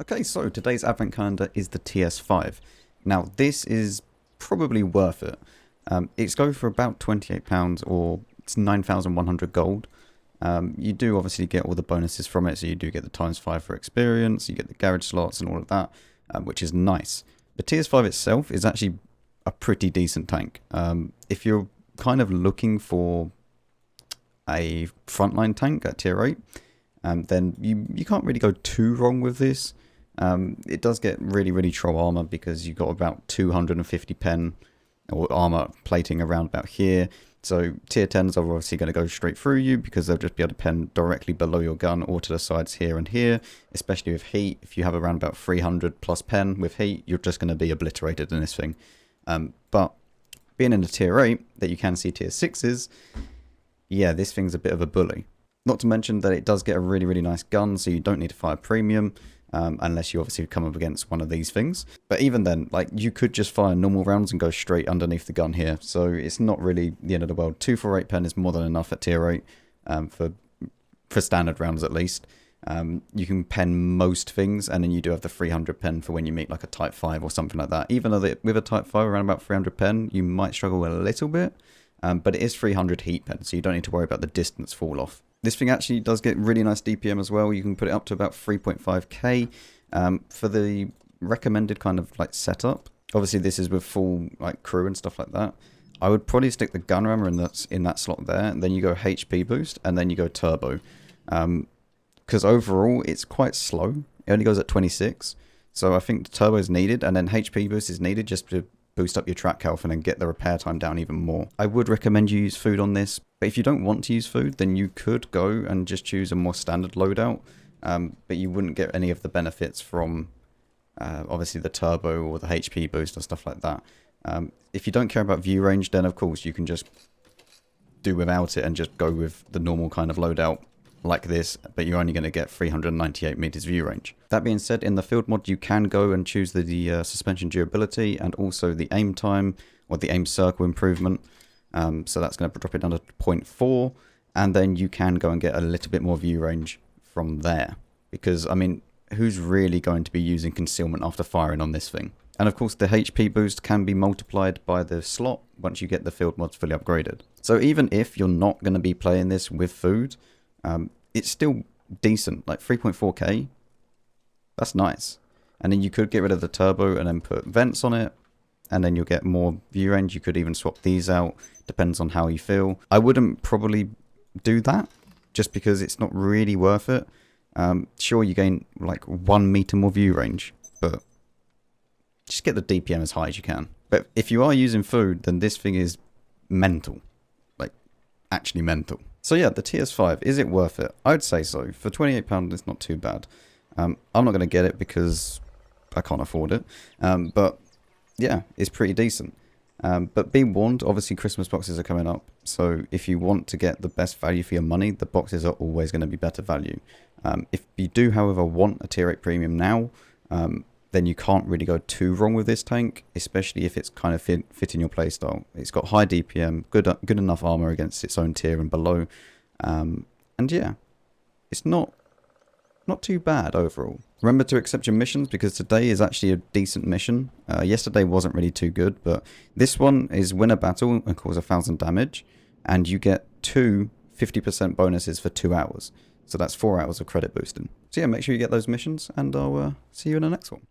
Okay, so today's advent calendar is the TS-5. Now, this is probably worth it. It's going for about £28 or it's 9,100 gold. You do obviously get all the bonuses from it, so you do get the ×5 for experience, you get the garage slots and all of that, which is nice. The TS-5 itself is actually a pretty decent tank. If you're kind of looking for a frontline tank at tier 8, then you can't really go too wrong with this. It does get really troll armor because you've got about 250 pen or armor plating around about here. So tier 10s are obviously going to go straight through you because they'll just be able to pen directly below your gun or to the sides here and here, especially with heat. If you have around about 300 plus pen with heat, you're just going to be obliterated in this thing. But being in the tier 8 that you can see tier 6s, yeah, this thing's a bit of a bully. Not to mention that it does get a really nice gun, so you don't need to fire premium. Unless you obviously come up against one of these things. But even then, like, you could just fire normal rounds and go straight underneath the gun here. So it's not really the end of the world. 248 pen is more than enough at tier 8 for standard rounds at least. You can pen most things, and then you do have the 300 pen for when you meet like a type 5 or something like that. Even though with a type 5 around about 300 pen, you might struggle a little bit. But it is 300 heat pen, so you don't need to worry about the distance fall off. This thing actually does get really nice DPM as well. You can put it up to about 3.5k for the recommended kind of like setup. Obviously, this is with full like crew and stuff like that. I would probably stick the gun rammer in that slot there, and then you go HP boost, and then you go turbo. Because overall, it's quite slow. It only goes at 26, so I think the turbo is needed, and then HP boost is needed just to boost up your track health and then get the repair time down even more. I would recommend you use food on this, but if you don't want to use food, then you could go and just choose a more standard loadout, but you wouldn't get any of the benefits from obviously the turbo or the HP boost or stuff like that. If you don't care about view range, then of course you can just do without it and just go with the normal kind of loadout like this, but you're only going to get 398 meters view range. That being said, in the field mod you can go and choose the suspension durability and also the aim time or the aim circle improvement. So that's going to drop it down to 0.4, and then you can go and get a little bit more view range from there. Because, I mean, who's really going to be using concealment after firing on this thing? And of course the HP boost can be multiplied by the slot once you get the field mods fully upgraded. So even if you're not going to be playing this with food, it's still decent. Like 3.4k, that's nice. And then you could get rid of the turbo and then put vents on it, and then you'll get more view range. You could even swap these out, depends on how you feel. I wouldn't probably do that just because it's not really worth it. Sure, you gain like 1 meter more view range, but just get the DPM as high as you can. But if you are using food, then this thing is mental, like actually mental. So yeah, the TS-5, is it worth it? I'd say so. For £28, it's not too bad. I'm not going to get it because I can't afford it. But yeah, it's pretty decent. But be warned, obviously Christmas boxes are coming up. So if you want to get the best value for your money, the boxes are always going to be better value. If you do, however, want a tier 8 premium now, then you can't really go too wrong with this tank, especially if it's kind of fitting your playstyle. It's got high DPM, good enough armor against its own tier and below, and yeah, it's not too bad overall. Remember to accept your missions because today is actually a decent mission. Yesterday wasn't really too good, but this one is win a battle and cause 1,000 damage, and you get 50% bonuses for 2 hours. So that's 4 hours of credit boosting. So yeah, make sure you get those missions, and I'll see you in the next one.